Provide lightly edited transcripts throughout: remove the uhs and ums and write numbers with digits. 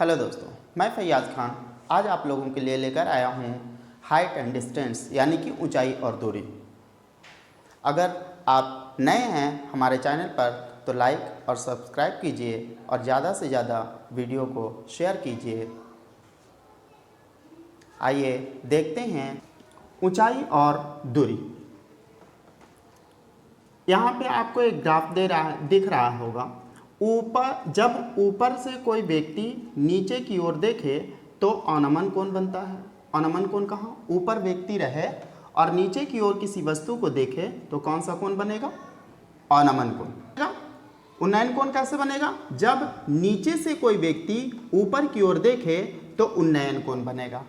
Hello दोस्तों, मैं फैयाज़ खान आज आप लोगों के लिए लेकर आया हूँ हाइट एंड डिस्टेंस यानी कि ऊंचाई और दूरी। अगर आप नए हैं हमारे चैनल पर तो लाइक और सब्सक्राइब कीजिए और ज़्यादा से ज़्यादा वीडियो को शेयर कीजिए। आइए देखते हैं ऊंचाई और दूरी। यहाँ पे आपको एक ग्राफ दिख रहा होगा। जब ऊपर से कोई व्यक्ति नीचे की ओर देखे तो अवनमन कोण बनता है। अवनमन कोण कहाँ? ऊपर व्यक्ति रहे और नीचे की ओर किसी वस्तु को देखे तो कौन सा कोण बनेगा? अवनमन कोण। उन्नयन कोण कैसे बनेगा? जब नीचे से कोई व्यक्ति ऊपर की ओर देखे तो उन्नयन कोण बनेगा।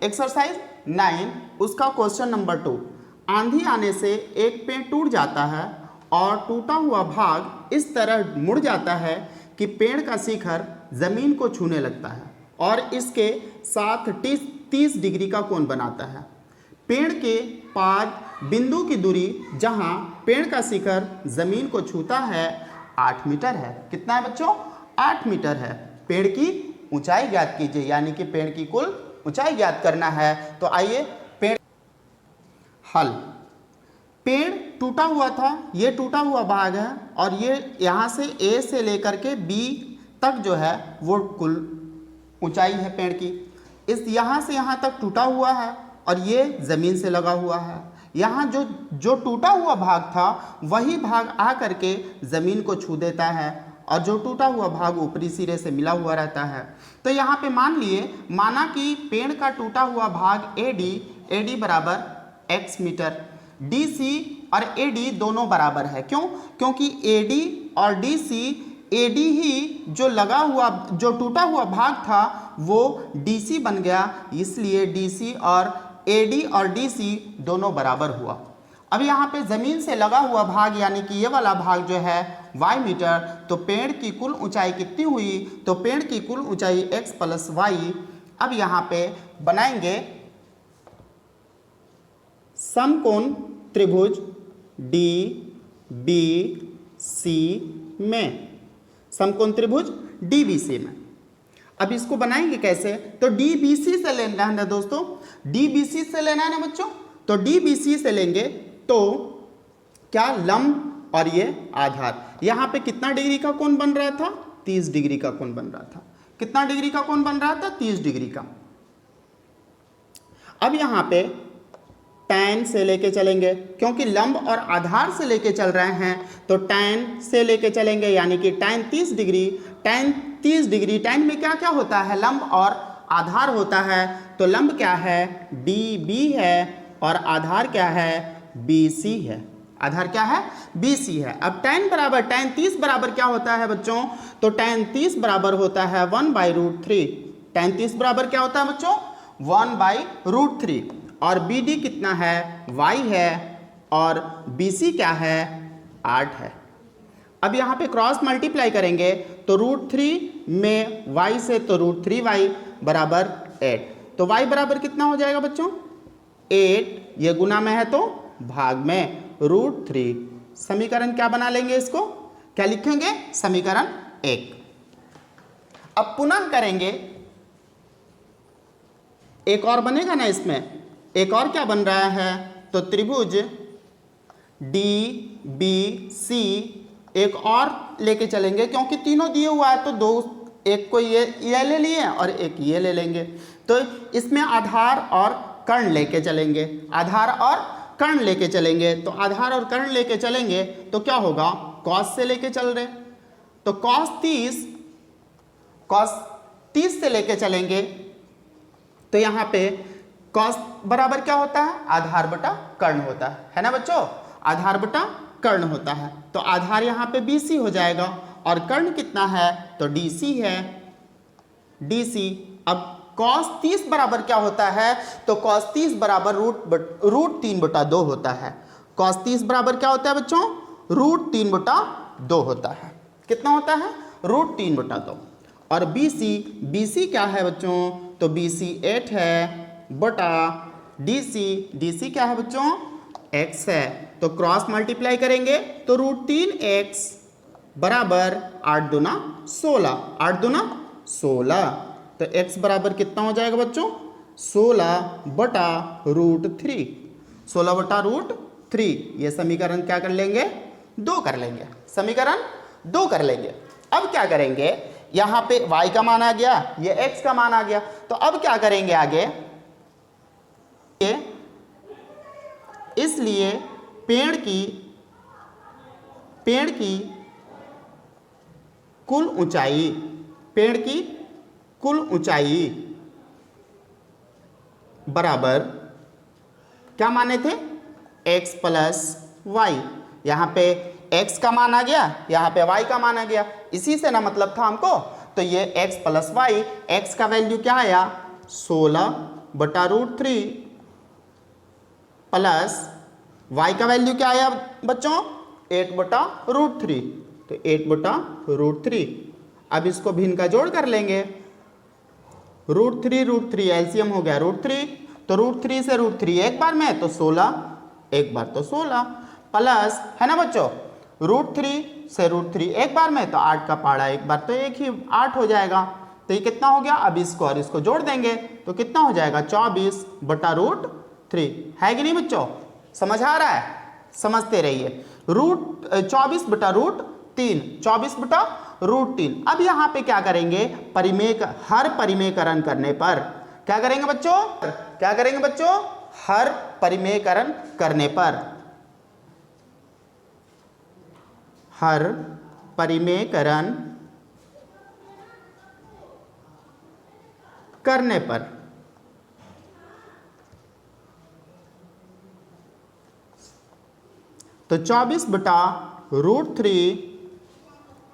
एक्सरसाइज 9 उसका क्वेश्चन नंबर 2। आंधी आने से एक पेड़ टूट जाता है और टूटा हुआ भाग इस तरह मुड़ जाता है कि पेड़ का शिखर जमीन को छूने लगता है और इसके साथ 30 डिग्री का कोण बनाता है। पेड़ के पाद बिंदु की दूरी जहां पेड़ का शिखर जमीन को छूता है 8 मीटर है। कितना है बच्चों? 8 मीटर है। पेड़ की ऊंचाई ज्ञात कीजिए, यानी कि पेड़ की कुल ऊंचाई ज्ञात करना है। तो आइए पेड़ हल। पेड़ टूटा हुआ था, ये टूटा हुआ भाग है और ये यहाँ से ए से लेकर के बी तक जो है वो कुल ऊंचाई है पेड़ की। इस यहाँ से यहाँ तक टूटा हुआ है और ये ज़मीन से लगा हुआ है। यहाँ जो टूटा हुआ भाग था वही भाग आ करके ज़मीन को छू देता है और जो टूटा हुआ भाग ऊपरी सिरे से मिला हुआ रहता है। तो यहाँ पे माना कि पेड़ का टूटा हुआ भाग AD बराबर x मीटर, DC और AD दोनों बराबर है। क्यों? क्योंकि AD और DC, AD ही जो टूटा हुआ भाग था वो DC बन गया, इसलिए DC और AD और DC दोनों बराबर हुआ। अब यहाँ पे ज़मीन से लगा हुआ भाग यानी कि ये वाला भाग जो है y मीटर, तो पेड़ की कुल ऊंचाई कितनी हुई? तो पेड़ की कुल ऊंचाई x प्लस y। अब यहाँ पे बनाएंगे समकोण त्रिभुज DBC में, समकोण त्रिभुज DBC में। अब इसको बनाएंगे कैसे? तो DBC से लेना है ना दोस्तों, DBC से लेना है ना बच्चों। तो DBC से लेंगे तो क्या? लंब और ये आधार। यहाँ पे कितना डिग्री का कोण बन रहा था? 30 डिग्री का कोण बन रहा था। कितना डिग्री का कोण बन रहा था? 30 डिग्री का। अब यहाँ पे tan से लेके चलेंगे, क्योंकि लंब और आधार से लेके चल रहे हैं तो tan से लेके चलेंगे, यानी कि tan 30 degree. tan 30 degree, tan में क्या क्या होता है? लंब और आधार होता है। तो लंब क्या है? DB है और आधार क्या है? BC है। आधार क्या है? BC है। अब tan 30 बराबर क्या होता है बच्चों? तो tan 30 बराबर होता है 1/√3। tan 30 बराबर क्या होता है बच्चों? 1/√3। और BD कितना है? Y है और BC क्या है? 8 है। अब यहाँ पे क्रॉस मल्टीप्लाई करेंगे तो √3 में y से तो √3y बराबर 8। तो y बराबर कितना हो जाएगा बच्चों? 8। ये गुना में है तो भाग में √3। समीकरण क्या बना लेंगे? इसको क्या लिखेंगे? समीकरण 1। अब पुनः करेंगे, एक और बनेगा ना इसमें। एक और क्या बन रहा है? तो त्रिभुज DBC एक और लेके चलेंगे, क्योंकि तीनों दिए हुआ है तो दो, एक को ये ले लिए और एक ये ले लेंगे। तो इसमें आधार और कर्ण लेके चलेंगे। आधार और कर्ण लेके चलेंगे तो आधार और कर्ण लेके चलेंगे तो क्या होगा? कॉस से लेके चल रहे तो कॉस 30 से लेके चलेंगे तो यहाँ पे कॉस बराबर क्या होता है? आधार बटा कर्ण होता है ना बच्चों? आधार बटा कर्ण होता है। तो आधार यहाँ पे BC हो जाएगा और कर्ण कितना है? तो DC है, DC। अब कॉस 30 बराबर क्या होता है? तो कॉस 30 बराबर √3/2 होता है। कॉस 30 बराबर क्या होता है बच्चों? √3/2 होता है। कितना होता है? √3/2। और BC क्या है बच्चों? तो BC 8 है बटा DC क्या है बच्चों? x है। तो क्रॉस मल्टीप्लाई करेंगे तो √3x बराबर 8 दूना 16। 8 दूना 16। तो x बराबर कितना हो जाएगा बच्चों? 16/√3। 16/√3। ये समीकरण क्या कर लेंगे? 2 कर लेंगे। समीकरण 2 कर लेंगे। अब क्या करेंगे, यहाँ पे y का मान आ गया, ये x का मान आ गया। तो अब क्या करेंगे आगे, इसलिए पेड़ की कुल ऊंचाई, पेड़ की कुल ऊंचाई बराबर क्या माने थे? x plus y. यहाँ पे x का मान आ गया, यहाँ पे y का मान आ गया, इसी से ना मतलब था हमको। तो ये x प्लस वाई, x का वैल्यू क्या आया? 16/√3 प्लस y का वैल्यू क्या आया बच्चों? 8/√3। तो 8/√3। अब इसको भिन्न का जोड़ कर लेंगे। √3 एलसीएम हो गया √3। तो √3 से √3 एक बार में, तो 16 एक बार तो 16 प्लस, है ना बच्चों, √3 से √3 एक बार में, तो 8 का पहाड़ा एक बार तो एक ही 8 हो जाएगा। तो ये कितना हो गया? अब इसको और इसको जोड़ देंगे तो कितना हो जाएगा? 24/√3। है कि नहीं बच्चों? समझ आ रहा है? समझते रहिए। 24/√3, 24/√3। अब यहाँ पे क्या करेंगे? हर परिमेयकरण करने पर क्या करेंगे बच्चों? क्या करेंगे बच्चों? हर परिमेयकरण करने पर, हर परिमेयकरण करने पर तो 24/√3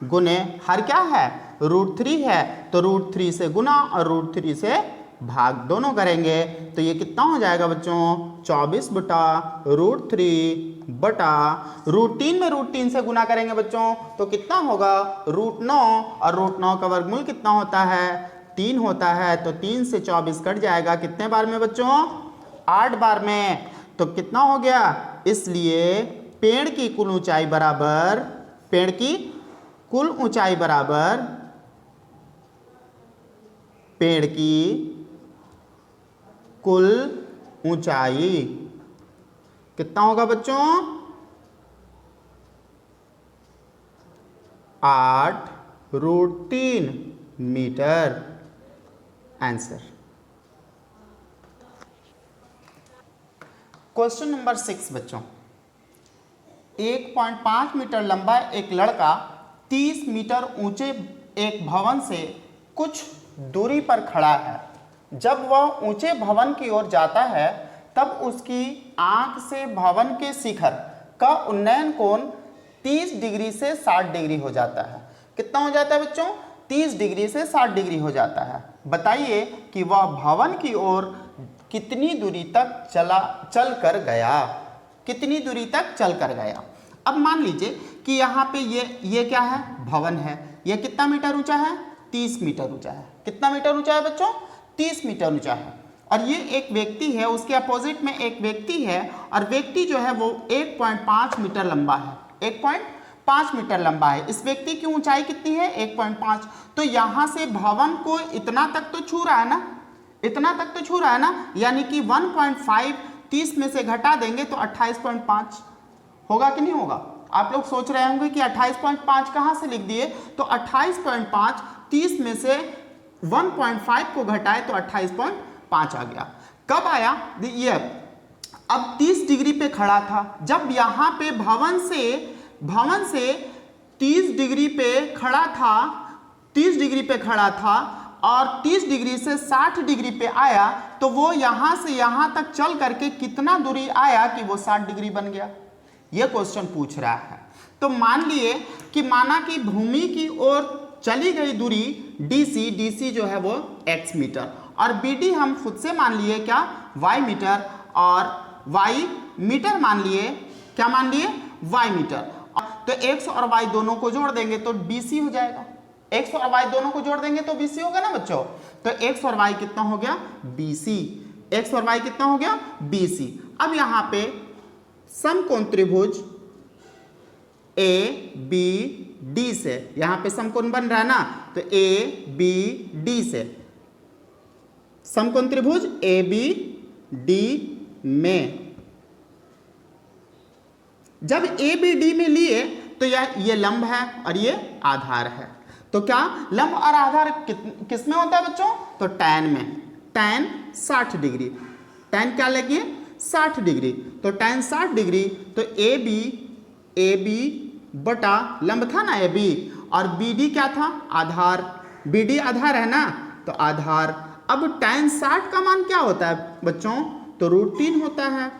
गुने हर क्या है? √3 है, तो √3 से गुना और √3 से भाग दोनों करेंगे। तो ये कितना हो जाएगा बच्चों? 24/√3 बटा √3 में √3 से गुना करेंगे बच्चों, तो कितना होगा? √9। और √9 का वर्गमूल कितना होता है? 3 होता है। तो 3 से 24 कट जाएगा, कितने बार में बच्चों? 8 बार में। तो कितना हो गया? इसलिए पेड़ की कुल ऊंचाई बराबर, पेड़ की कुल ऊंचाई बराबर, पेड़ की कुल ऊंचाई कितना होगा बच्चों? 8√3 मीटर। आंसर। क्वेश्चन नंबर 6 बच्चों, 1.5 मीटर लंबा एक लड़का 30 मीटर ऊंचे एक भवन से कुछ दूरी पर खड़ा है। जब वह ऊंचे भवन की ओर जाता है तब उसकी आंख से भवन के शिखर का उन्नयन कोण 30 डिग्री से 60 डिग्री हो जाता है। कितना हो जाता है बच्चों? 30 डिग्री से 60 डिग्री हो जाता है। बताइए कि वह भवन की ओर कितनी दूरी तक चल कर गया? कितनी दूरी तक चल कर गया? अब मान लीजिए कि यहाँ पे ये क्या है? भवन है। ये कितना मीटर ऊंचा है? 30 मीटर ऊंचा है। कितना मीटर ऊंचा है बच्चों? 30 मीटर ऊंचा है। और ये एक व्यक्ति है, उसके अपोजिट में एक व्यक्ति है, और व्यक्ति जो है वो 1.5 मीटर लंबा है। 1.5 मीटर लंबा है। इस व्यक्ति की ऊंचाई कितनी है? 1.5। तो यहाँ से भवन को इतना तक तो छू रहा है ना, इतना तक तो छू रहा है ना, यानी कि 1.5 30 में से घटा देंगे तो 28.5 होगा कि नहीं होगा? आप लोग सोच रहे होंगे कि 28.5 कहाँ से लिख दिए, तो 28.5 30 में से 1.5 को घटाए तो 28.5 आ गया। कब आया ये? अब 30 डिग्री पे खड़ा था। जब यहाँ पे भवन से 30 डिग्री पे खड़ा था, 30 डिग्री पे खड़ा था और 30 डिग्री से 60 डिग्री पे आया, तो वो यहाँ से यहाँ तक चल करके कितना दूरी आया कि वो 60 डिग्री बन गया? ये क्वेश्चन पूछ रहा है। तो मान लिए कि माना कि भूमि की ओर चली गई दूरी DC जो है वो x मीटर, और BD हम खुद से मान लिए क्या? y मीटर, और y मीटर मान लिए, क्या मान लिए? y metre. तो x और y दोनों को जोड़ देंगे तो BC हो जाएगा। x और y दोनों को जोड़ देंगे तो BC होगा ना बच्चों? तो x और y कितना हो गया? BC। x और y कितना हो गया? BC। अब यहाँ पे समकोण त्रिभुज ए बी डी से, यहां पे समकोण बन रहा है ना, तो ए बी डी से समकोण त्रिभुज ए बी डी में, जब ए बी डी में लिए तो ये लंब है और ये आधार है। तो क्या लंब और आधार किस में होता है बच्चों? तो टैन में। टैन 60 डिग्री, टैन क्या लगी? 60 डिग्री। तो टैन 60 डिग्री, तो ए बी बटा लंब था ना ए बी, और बी डी क्या था? आधार। बी डी आधार है ना, तो आधार। अब टैन 60 का मान क्या होता है बच्चों? तो √3 होता है।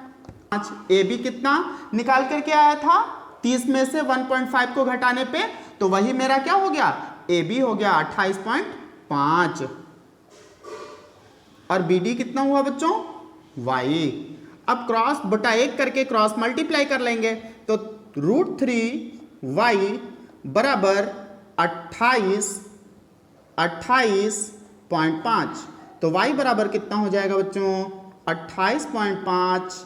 ए बी कितना निकाल करके आया था? 30 में से 1.5 को घटाने पे, तो वही मेरा क्या हो गया? ए बी हो गया 28.5। और बी डी कितना हुआ बच्चों? y। अब क्रॉस बटा 1 करके क्रॉस मल्टीप्लाई कर लेंगे, तो √3y बराबर 28.5। तो y बराबर कितना हो जाएगा बच्चों? 28.5।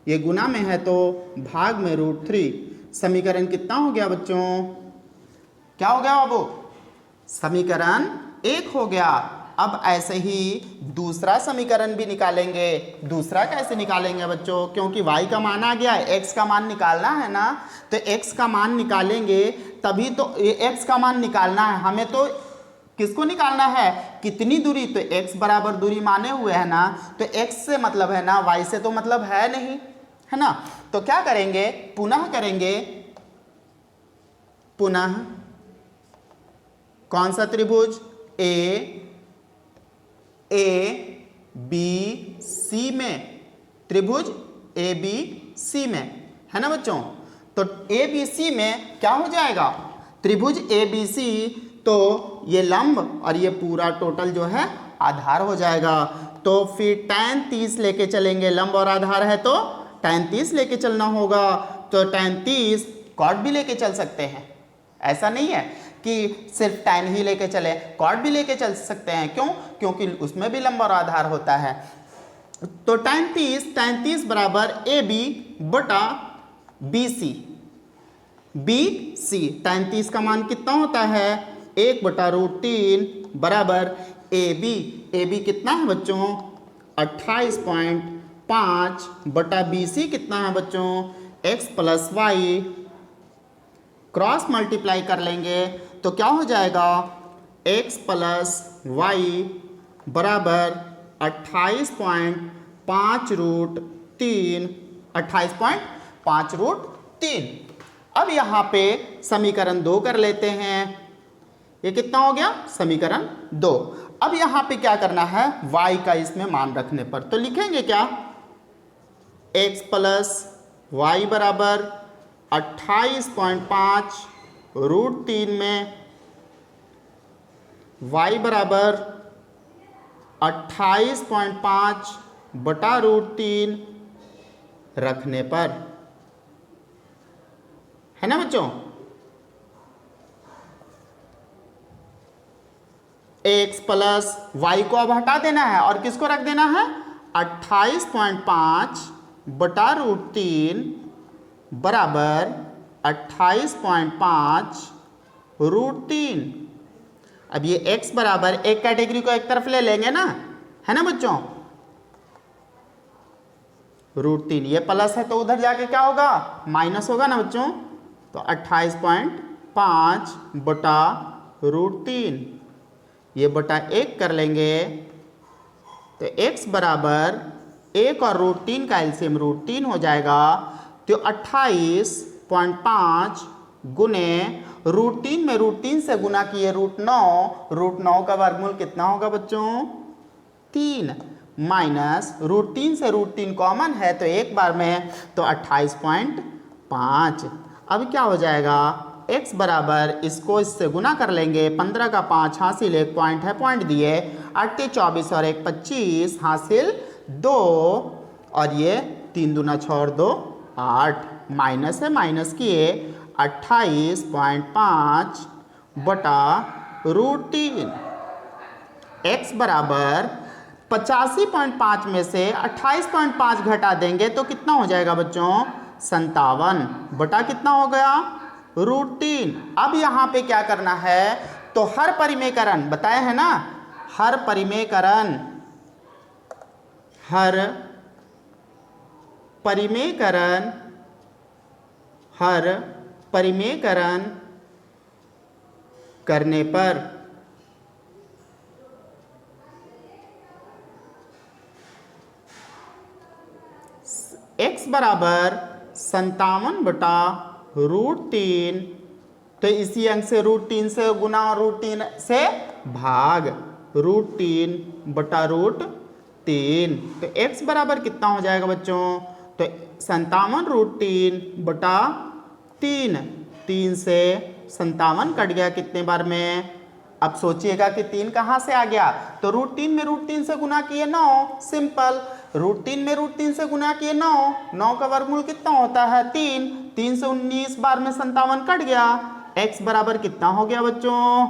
ये गुना में है तो भाग में √3। समीकरण कितना हो गया बच्चों? क्या हो गया बाबू? समीकरण 1 हो गया। अब ऐसे ही दूसरा समीकरण भी निकालेंगे। दूसरा कैसे निकालेंगे बच्चों? क्योंकि y का मान आ गया, x का मान निकालना है ना, तो x का मान निकालेंगे तभी तो, x का मान निकालना है हमें, तो किसको निकालना है? कितनी दूरी? तो x बराबर दूरी माने हुए है ना, तो x से मतलब है ना, y से तो मतलब है नहीं, है ना। तो क्या करेंगे? पुनः करेंगे, पुनः कौन सा त्रिभुज? ए बी सी में, त्रिभुज ए बी सी में, है ना बच्चों। तो ए बी सी में क्या हो जाएगा? त्रिभुज ए बी सी, तो ये लंब और ये पूरा टोटल जो है आधार हो जाएगा। तो फिर tan 30 लेके चलेंगे, लंब और आधार है तो tan 30 लेके चलना होगा। तो tan 30 कॉट भी लेके चल सकते हैं, ऐसा नहीं है कि सिर्फ tan ही लेके चले, कॉट भी लेके चल सकते हैं। क्यों? क्योंकि उसमें भी लंब और आधार होता है। तो tan 30 बराबर ए बी बटा B C. B C tan 30 का मान कितना होता है? 1 बटा √3 बराबर ए बी कितना है बच्चों? 28.5 बटा बी सी कितना है बच्चों? x plus y. Cross multiply कर लेंगे तो क्या हो जाएगा? x प्लस वाई बराबर 28.5 √3, 28.5 √3। अब यहाँ पे समीकरण 2 कर लेते हैं। ये कितना हो गया? समीकरण 2। अब यहाँ पे क्या करना है? y का इसमें मान रखने पर तो लिखेंगे क्या? x प्लस वाई बराबर 28.5 √3 में y बराबर 28.5 बटा √3 रखने पर, है ना बच्चों। x प्लस वाई को अब हटा देना है और किसको रख देना है? 28.5 बटा √3 बराबर 28.5 √3। अब ये x बराबर, एक कैटेगरी को एक तरफ ले लेंगे ना, है ना बच्चों। √3 ये प्लस है तो उधर जाके क्या होगा? माइनस होगा ना बच्चों। तो 28.5 बटा √3, ये बटा 1 कर लेंगे तो x बराबर 1 और √3 का एलसीएम √3 हो जाएगा। तो 28.5 गुने √3 में √3 से गुना किए √9 का वर्गमूल कितना होगा बच्चों? 3 माइनस √3 से √3 कॉमन है तो एक बार में, तो 28.5। अब क्या हो जाएगा? x बराबर, इसको इससे गुना कर लेंगे, 15 का 5 हासिल 1 पॉइंट है, पॉइंट दिए, 8 24 और 1 25 हासिल 2, और ये 3 दूना 6 और 2 8, माइनस है माइनस किए 28.5 बटा √3। x बराबर 85.5 में से 28.5 घटा देंगे तो कितना हो जाएगा बच्चों? 57 बटा कितना हो गया? √3। अब यहाँ पे क्या करना है, तो हर परिमेयकरण बताया है ना, हर परिमेयकरण करने पर x बराबर 57/√3, तो इसी अंक से √3 से गुना और √3 से भाग, √3/√3। तो x बराबर कितना हो जाएगा बच्चों, तो 57√3/3, 3 से 57 कट गया कितने बार में। अब सोचिएगा कि 3 कहाँ से आ गया, तो √3 में √3 से गुना किए 9, सिंपल। √3 में √3 से गुना किए 9, 9 का वर्गमूल कितना होता है 3, 3 से 19 बार में 57 कट गया। x बराबर कितना हो गया बच्चों,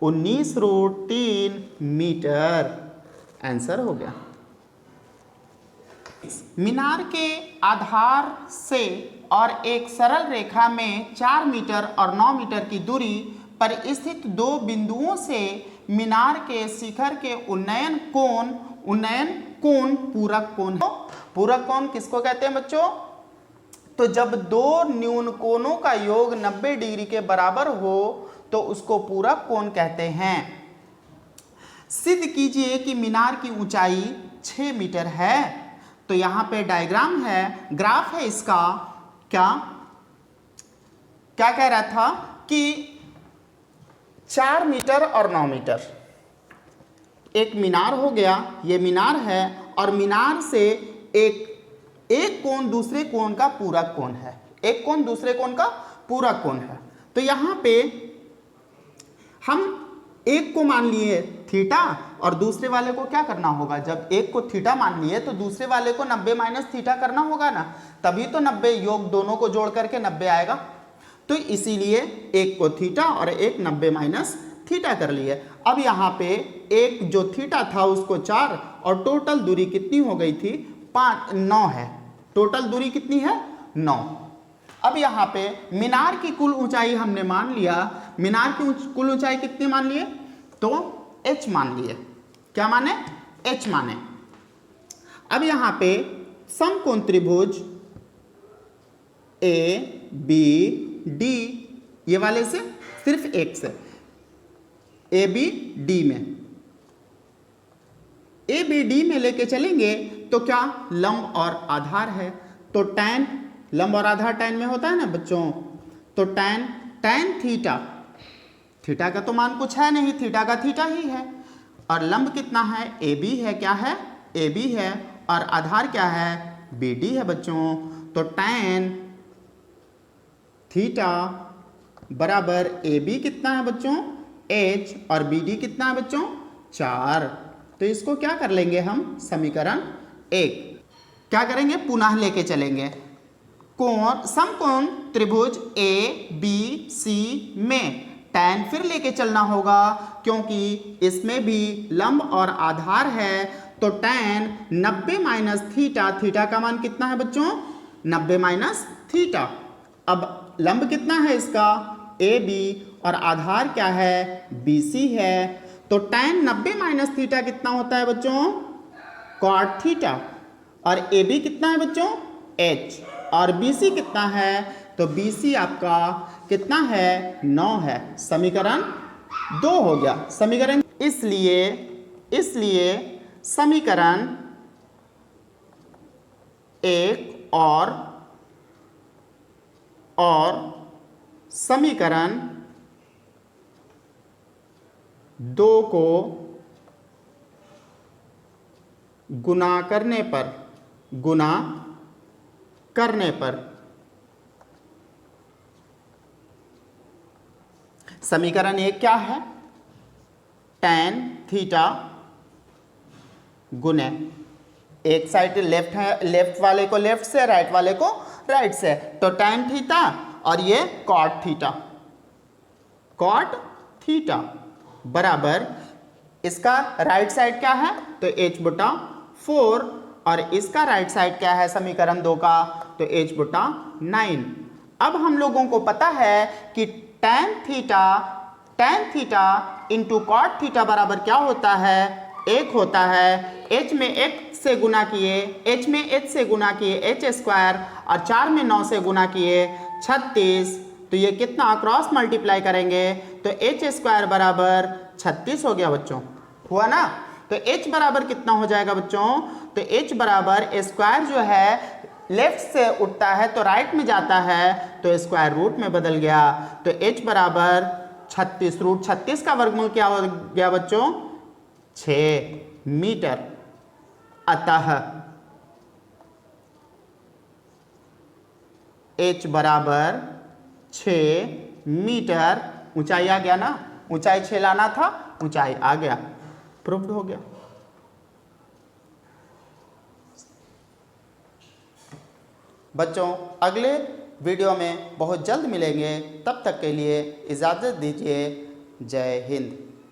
19√3 मीटर, आंसर हो गया। मीनार के आधार से और एक सरल रेखा में 4 मीटर और 9 मीटर की दूरी पर स्थित दो बिंदुओं से मीनार के शिखर के उन्नयन कोण पूरक कोण है। पूरक कोण किसको कहते हैं बच्चों, तो जब दो न्यून कोणों का योग 90 डिग्री के बराबर हो तो उसको पूरक कोण कहते हैं। सिद्ध कीजिए कि मीनार की ऊंचाई 6 मीटर है। तो यहां पे डायग्राम है, ग्राफ है इसका। क्या कह रहा था कि 4 मीटर और 9 मीटर एक मीनार हो गया, ये मीनार है, और मीनार से एक कोण दूसरे कोण का पूरक कोण है, एक कोण दूसरे कोण का पूरक कोण है। तो यहां पे हम एक को मान लिए थीटा और दूसरे वाले को क्या करना होगा, जब एक को थीटा मान लिए तो दूसरे वाले को 90 माइनस थीटा करना होगा ना, तभी तो 90 योग दोनों को जोड़ करके 90 आएगा। तो इसीलिए एक को थीटा और एक 90 माइनस थीटा कर लिए। अब यहाँ पे एक जो थीटा था उसको 4 और टोटल दूरी कितनी हो गई थी 9 है, टोटल दूरी कितनी है 9। अब यहाँ पे मीनार की कुल ऊंचाई हमने मान लिया, मीनार की कुल ऊंचाई कितनी मान लिए, तो h मान लिए। क्या माने, h माने। अब यहाँ पे समकोण त्रिभुज ABD, ये वाले से सिर्फ एक से ABD में लेके चलेंगे तो क्या लंब और आधार है, तो tan, लंब और आधार tan में होता है ना बच्चों, तो tan थीटा, थीटा का तो मान कुछ है नहीं, थीटा का थीटा ही है, और लंब कितना है AB है, क्या है AB है, और आधार क्या है BD है बच्चों। तो tan थीटा बराबर AB कितना है बच्चों h, और BD कितना है बच्चों 4। तो इसको क्या कर लेंगे हम, समीकरण 1 क्या करेंगे, पुनः लेके चलेंगे। कोण, समकोण त्रिभुज ABC में tan फिर लेके चलना होगा क्योंकि इसमें भी लंब और आधार है, तो tan 90 माइनस थीटा, थीटा का मान कितना है बच्चों 90 माइनस थीटा। अब लंब कितना है इसका AB और आधार क्या है BC है, तो tan 90 माइनस थीटा कितना होता है बच्चों cot थीटा, और AB कितना है बच्चों h, और BC कितना है, तो BC आपका कितना है 9 है, समीकरण 2 हो गया। समीकरण इसलिए समीकरण 1 और समीकरण 2 को गुना करने पर समीकरण 1 क्या है, tan थीटा गुने, एक साइड लेफ्ट है, लेफ्ट वाले को लेफ्ट से, राइट वाले को राइट से, तो tan थीटा और ये cot थीटा बराबर, इसका राइट साइड क्या है तो h/4, और इसका राइट साइड क्या है समीकरण 2 का, तो h/9। अब हम लोगों को पता है कि tan theta into cot theta बराबर क्या होता है, 1 होता है। h में 1 से गुना किए, h में h से गुना किए h स्क्वायर, और 4 में 9 से गुना किए 36। तो ये कितना क्रॉस मल्टीप्लाई करेंगे तो h स्क्वायर बराबर 36 हो गया बच्चों, हुआ ना। तो h बराबर कितना हो जाएगा बच्चों, तो h बराबर स्क्वायर जो है लेफ्ट से उठता है तो राइट में जाता है, तो स्क्वायर रूट में बदल गया। तो h बराबर 36, रूट 36 का वर्गमूल क्या हो गया बच्चों, 6 मीटर। अतः h बराबर 6 मीटर, ऊंचाई आ गया ना, ऊंचाई 6 लाना था, ऊंचाई आ गया, प्रूव्ड हो गया। बच्चों अगले वीडियो में बहुत जल्द मिलेंगे, तब तक के लिए इजाज़त दीजिए। जय हिंद।